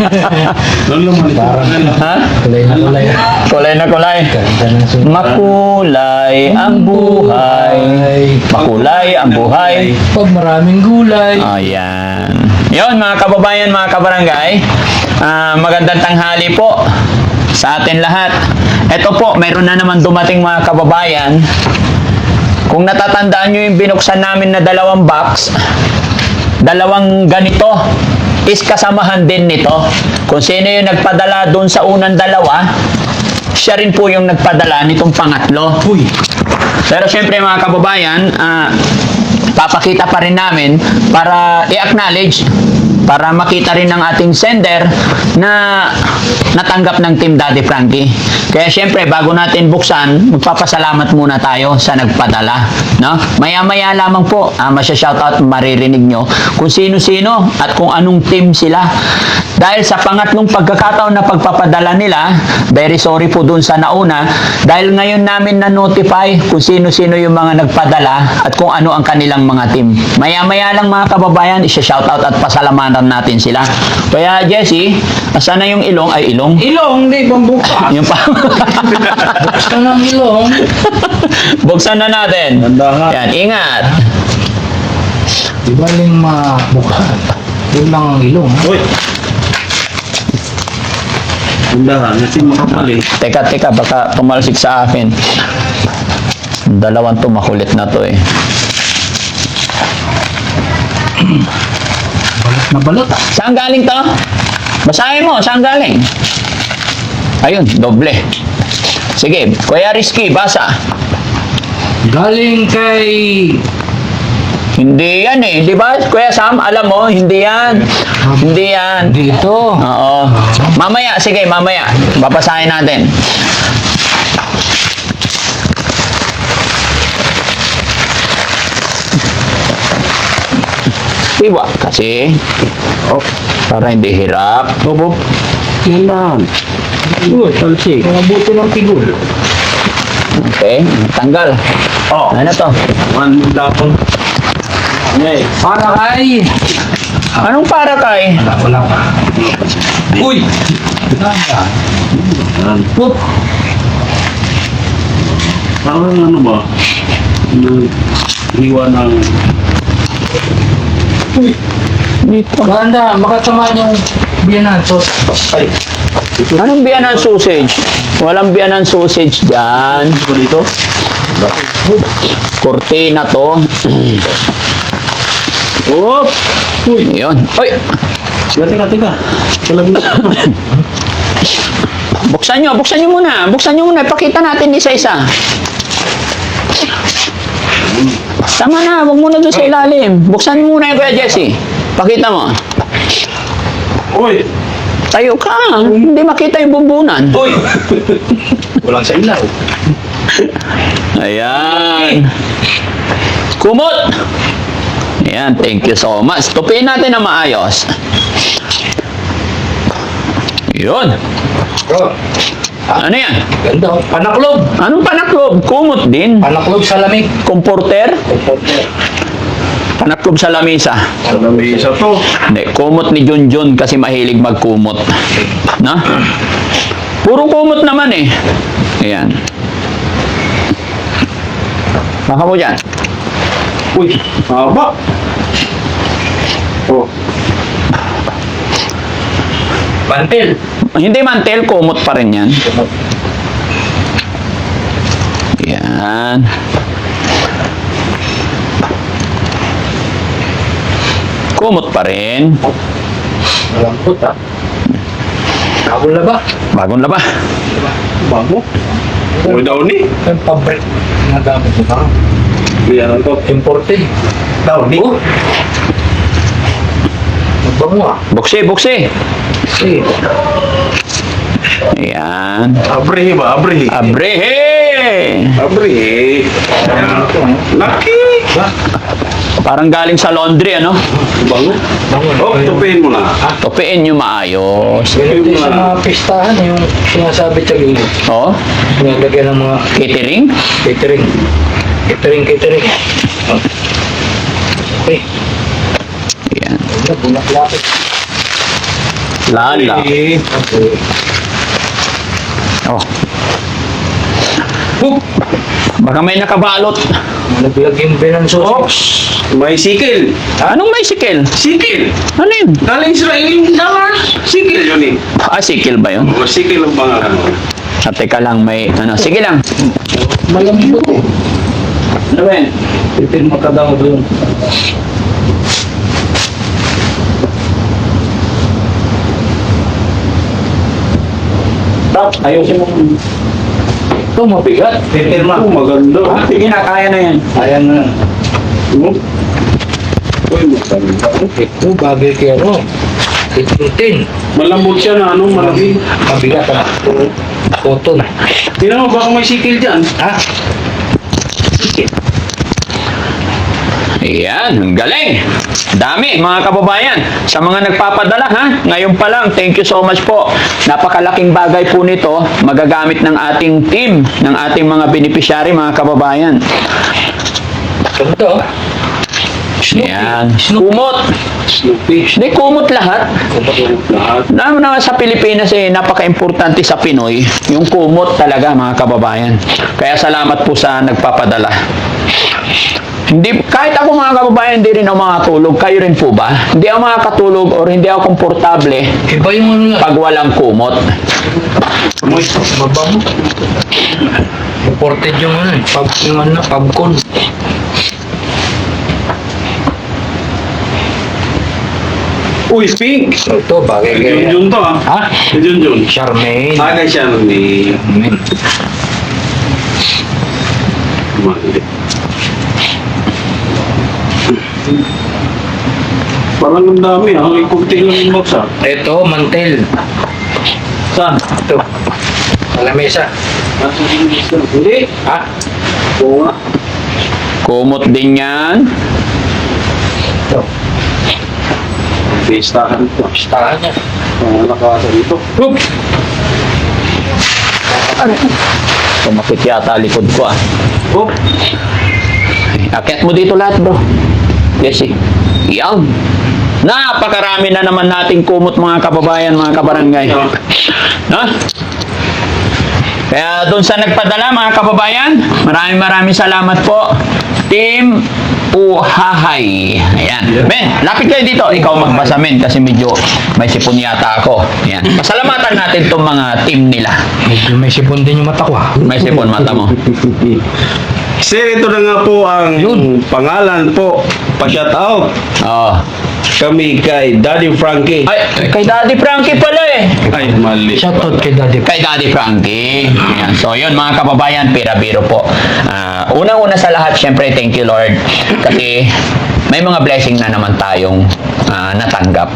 Ha? Kulay na kulay. Kulay na kulay. Ganda ng suot. Makulay ang buhay. Makulay ang buhay. Pag maraming gulay. Ayan. Yun mga kababayan, mga kabarangay. Magandang tanghali po sa atin lahat. Ito po, mayroon na naman dumating mga kababayan. Kung natatandaan nyo yung binuksan namin na 2 box, 2 ganito is kasamahan din nito. Kung sino yung nagpadala dun sa unang 2, siya rin po yung nagpadala nitong pangatlo. Pero syempre mga kababayan, papakita pa rin namin para i-acknowledge, para makita rin ng ating sender na natanggap ng Team Daddy Frankie. Kaya syempre, bago natin buksan, magpapasalamat muna tayo sa nagpadala. No? Maya-maya lamang po, masya-shoutout, maririnig nyo kung sino-sino at kung anong team sila. Dahil sa pangatlong pagkakataon na pagpapadala nila, very sorry po dun sa nauna, dahil ngayon namin na-notify kung sino-sino yung mga nagpadala at kung ano ang kanilang mga team. Maya-maya lang mga kababayan, isa-shoutout at pasalamatan natin sila. Kaya Jesse, asan na yung ilong? Ay, ilong? Ilong, di bambuka. Yung pa. Buksan ng ilong. Buksan na natin. Yan, ingat. Di ba yung mabuksan? Yun lang ang ilong. Uy! Undahan, kasi makapali. Teka, baka tumalsik sa akin. 2 to, makulit na to eh. Balot na balot. Saan galing to? Basahin mo, saan galing? Ayun, doble. Sige, Kuya Rizky, basa. Galing kay... Hindi yan eh. Di ba, Kuya Sam? Alam mo, hindi yan. Hindi yan. Dito. Oo. Mamaya, sige, mamaya. Babasahin natin. Iwa kasi. Oh, para hindi hirap. Bobo. Yan lang. Uy, talsik. Mga buto ng pigul. Okay, tanggal. Oh. Ano to? Man, lapon. Ngay. Para kay... Anong para kay? Wala pa. Uy! Ganda. Yan. Pup! Parang ano ba? Hiwa ng... Uy! Dito. Ganda. Makatamaan yung biyanan. So, Ay. Anong biyanan sausage? Walang biyanan sausage dyan. Ito dito? Cortina to. Oh! Uy! Yun. Uy! Teka. Kalabot. Buksan nyo muna. Buksan nyo muna. Pakita natin isa-isa. Tama na, huwag muna doon sa ilalim. Buksan mo muna yung Kuya Jesse. Pakita mo. Uy! Tayo ka. Hindi makita yung bumbunan. Uy! Walang sa ilaw. Ayan. Kumot! Ayan, thank you so much. Tupiin natin na maayos. Yun. oh, Ano yan? ganda. Panaklob. Anong panaklob? Kumot din. Panaklob sa lamig. Comforter? Panaklob sa lamisa. Sa lamesa to. Hindi, kumot ni Junjun kasi mahilig magkumot. Na? Puro kumot naman eh. Ayan. Baka mo dyan. Uy! Haba! Oh. Pantil. Hindi mantel, kumot pa rin yan. Yan. Kumot pa rin. Malambot ah. Kabul na ba? Bagong laba. Bago? Uy daw ni. Yung pabrik na gamit mo ba? Biyan to. Imported. Daw ni. Oh. Magbango ah. Buksi. Kasi Ayan. Abre ba? Abre. Abrehe! Abre. Laki. Parang galing sa laundry, ano? Bango. Oh, tupiin mo na. Tupiin nyo maayos. ganito din sa mga pistahan yung sinasabi sa gilid. Oh, Nilagyan ng mga catering. catering. Catering. Okay. Ayan. Bunak lapit. Lala. Eh. Oh, Hook! baka may nakabalot. Nalaglag yung binanso. Ops! May sikil. Anong may sikil? Sikil! Ano yun? Galing Israel yung dollars. Sikil yun eh. Ah, sikil ba yun? O, sikil ang pangalan mo. Ah, teka lang, may ano. Sige lang. Malambot eh. Ano ba yun? Pipin mo ka daw doon. Tap, ayusin mo. Ito, mabigat. Pipirma. Oh, maganda. Ah, sige na, kaya na yan. Ayan na. Oh. Uy, maganda. Ito, bagay kaya ano. Itutin. Malambot siya na anong malaki. Mabigat na. Koto na. Tingnan mo, baka may sikil dyan. Ha? Sige. Ayan, ang galing. Dami, mga kababayan. Sa mga nagpapadala, ha? Ngayon pa lang, thank you so much po. Napakalaking bagay po nito, magagamit ng ating team, ng ating mga beneficiary, mga kababayan. Ito. Ayan. Kumot. Snoopy. Hindi, kumot lahat. Lahat. Alam mo naman sa Pilipinas napaka-importante sa Pinoy, yung kumot talaga, mga kababayan. Kaya salamat po sa nagpapadala. Hindi, kahit ako mga kababayan, hindi rin ako makatulog. Kayo rin po ba? Hindi ako makakatulog or hindi ako komportable Iba yung ano lang. pag walang kumot. Amoy. Mabango. Imported yung ano. Yung ano, pubcon. Uy, pink. Ito, bagay kaya. Junjun to ah. Ha? Junjun. Charmaine. Agay siya nun ni... Mali. Parang ang dami ah. May kunti lang yung box ah. Ito, mantel. Saan? Ito. Sa lamesa. Hindi. Ha? Oo nga. Kumot din yan. Ito. Listahan ito. Listahan niya. Nakakasa dito. Hoop! Tumakit yata likod ko ah. Oh. Akyat mo dito lahat, bro. Jesse. Yan. Napakarami na naman nating kumot, mga kababayan, mga kabarangay. No? Kaya doon sa nagpadala, mga kababayan, maraming salamat po. Team Uhahay. Ayan. Men, lapit kayo dito. Ikaw magbasa, men, kasi medyo may sipon yata ako. Ayan. Pasalamatan natin itong mga team nila. Medyo may sipon din yung mata ko ha. May sipon mata mo. Sir, ito na nga po ang pangalan po. Pa-shout out Oh. kami kay Daddy Frankie. Ay, kay Daddy Frankie pala eh. Ay, mali. Shoutout kay Daddy. Kay Daddy Frankie. Ayan. So, yun mga kababayan, pira-biro po. Unang-una sa lahat, syempre, thank you Lord. Kasi may mga blessing na naman tayong natanggap.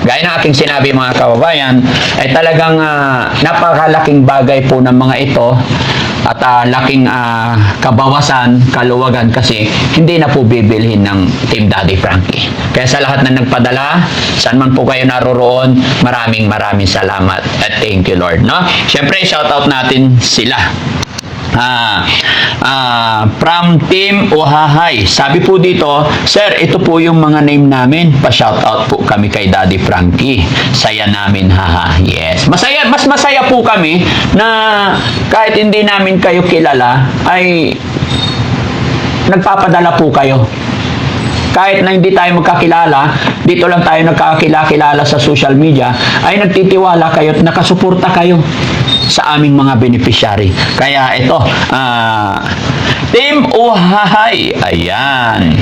Gaya ng aking sinabi mga kababayan, ay talagang napakalaking bagay po ng mga ito at laking kabawasan, kaluwagan kasi hindi na po bibilhin ng Team Daddy Frankie. Kaya sa lahat na nagpadala, saan man po kayo naroroon, maraming salamat at thank you Lord. No? Siyempre, shoutout natin sila. From Team Uhahay. Sabi po dito, Sir, ito po yung mga name namin. Pa-shoutout po kami kay Daddy Frankie. Saya namin, haha. Yes. Mas masaya po kami na kahit hindi namin kayo kilala, ay nagpapadala po kayo. Kahit na hindi tayo magkakilala, dito lang tayo nagkakilala sa social media, ay nagtitiwala kayo at nakasuporta kayo sa aming mga beneficiary. Kaya ito, Team Uhahay, ayan.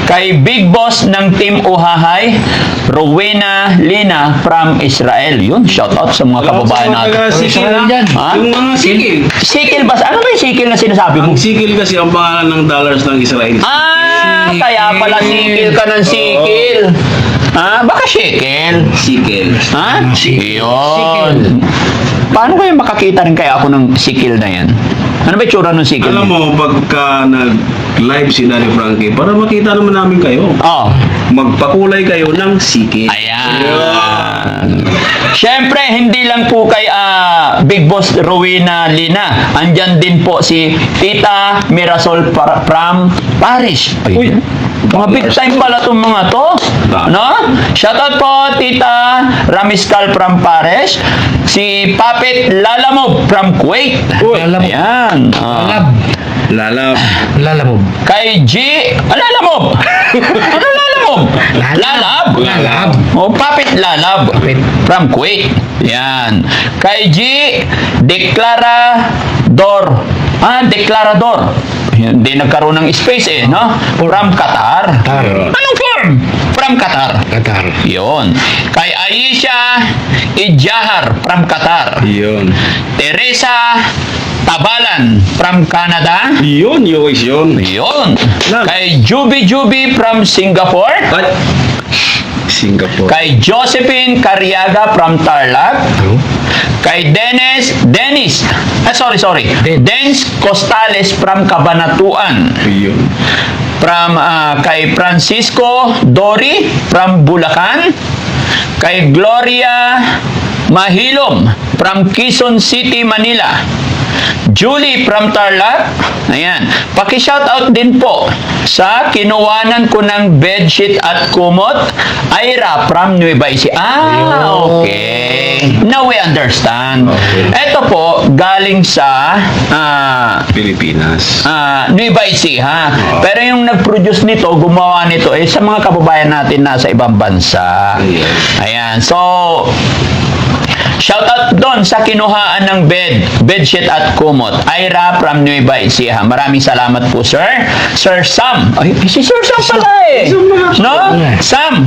Kay Big Boss ng Team Uhahay, Rowena Lina from Israel. Yun, shout out sa mga kababayan natin. Sikil dyan. Ha? Yung mga sikil. Sikil ba? Ano ba yung sikil na sinasabi mo? Ang sikil kasi ang pangalan ng dollars ng Israel. Kaya pala sikil ka ng sikil. Baka shekel. Sikil. Ha? Yun. Paano kayo makakita rin kaya ako ng sikil na yan? Ano ba yung tsura ng sikil? Alam mo, pagka nag-live si Daddy Frankie, para makita naman namin kayo, Oh. magpakulay kayo ng sikil. Ayan. Siyempre, hindi lang po kay Big Boss Rowena Lina. Andyan din po si Tita Mirasol from Paris. Uy, Mga big time pala itong mga to. No? Shoutout po, Tita Ramiscal from Pares. Si Papit Lalamove from Kuwait. Lalamove. Ayan. Lalab. Lalamove. Kay G. Lalamove. Ano Lalamove? Lalab. Lalab. O, Papit Lalab. Papit. From Kuwait. Yan. Kay G. Declarador. Declarador. Hindi nagkaroon ng space no? From Qatar. Qatar. Anong form? From Qatar. Qatar. Yun. Kay Aisha Ijahar from Qatar. Yun. Teresa Tabalan from Canada. Yun, yun. Yun. Lang. Kay Juby from Singapore. At Singapore. Kay Josephine Cariaga from Tarlac. Kay Dennis, Dennis Costales from Cabanatuan. Yun. From kay Francisco Dori from Bulacan. Kay Gloria Mahilom from Quezon City, Manila. Julie from Tarlac. Ayan. Paki-shoutout din po sa kinuwanan ko ng bedsheet at kumot. Ira from Nueva Ecija. Okay. Now we understand. Ito po, galing sa Pilipinas. Nueva Ecija. Pero yung nag-produce nito, gumawa nito sa mga kababayan natin nasa ibang bansa. Ayan. So, shoutout doon sa kinuhaan ng bedsheet at kumot. Ira from Nueva Ecija. Maraming salamat po, sir. Sir Sam. Ay, si Sir Sam pala No? Sam.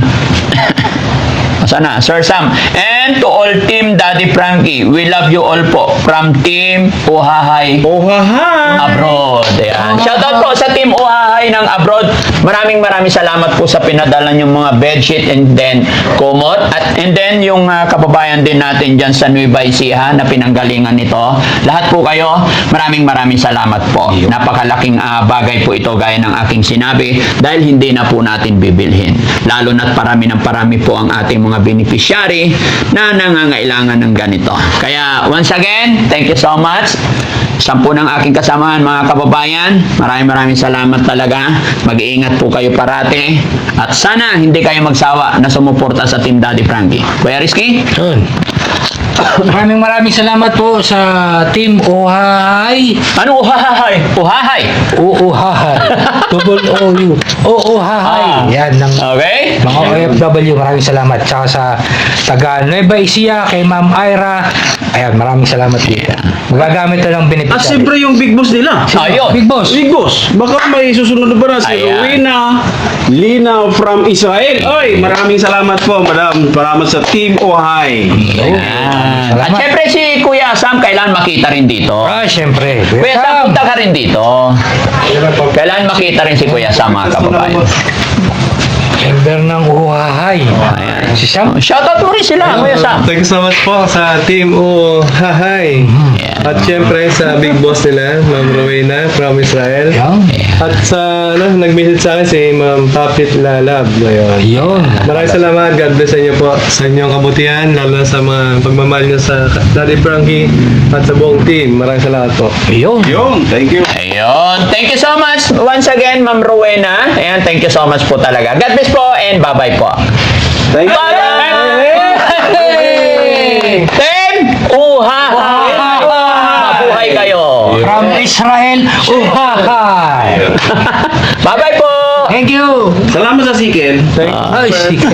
Sana, Sir Sam. And to all Team Daddy Frankie, we love you all po. From Team Uhahay Abroad. Ayan. Shoutout po sa Team Uhahay ng Abroad. Maraming salamat po sa pinadala yung mga bedsheet and then kumot. And then yung kababayan din natin dyan sa Nueva Ecija na pinanggalingan nito. Lahat po kayo, maraming salamat po. Napakalaking bagay po ito gaya ng aking sinabi dahil hindi na po natin bibilhin. Lalo na't parami po ang ating mga beneficiary na nangangailangan ng ganito. Kaya once again, thank you so much. 10 ng aking kasamahan mga kababayan. Maraming salamat talaga. Mag-iingat po kayo parati. At sana hindi kayo magsawa na sumuporta sa Team Daddy Frankie. Kuya Rizky? Yun. Maraming salamat po sa Team Uhahay. Ano uhahay? Uhahay? Uhahay. Double O-U. Uhahay. Yan, ng Okay? mga OFW. Maraming salamat. Tsaka sa taga Nueva Ecija, kay Ma'am Ira. Ayan, maraming salamat dito. Magagamit na lang beneficiary. Siyempre yung big boss nila. Ayun. Big Boss. Big boss. Baka may susunod na ba na si Ayan. Rowena Lina from Israel. Oy, maraming salamat po, madam. Salamat sa Team Ohay. Ayan. At Salamat. syempre si Kuya Sam, kailangan makita rin dito. Siyempre. Kuya Sam, punta ka rin dito. Kailangan makita rin si Kuya Sam, mga kababayan. Member ng Uhahay. Ayan. Si Sam. Shoutout mo rin sila, Kuya Sam. Thank you so much po sa Team Uhahay. Yeah. At syempre sa big boss nila, Ma'am Rowena from Israel. Yan. At sa nag-message sa akin si Ma'am Papit Lalab. Ayun. Yun. Maraming salamat. God bless sa inyo po sa inyong kabutihan, lalo na sa mga pagmamahal niyo sa Daddy Frankie at sa buong team. Maraming salamat po. Yun. Yun, thank you. Ayun. Thank you so much once again, Ma'am Rowena. Ayan, thank you so much po talaga. God bless po and bye-bye po. Thank you. Bye-bye! Team Uhahay! Mabuhay kayo! From Israel, Uhahay. Bye-bye po! Thank you. Salamat sa Siken. Ay, sige.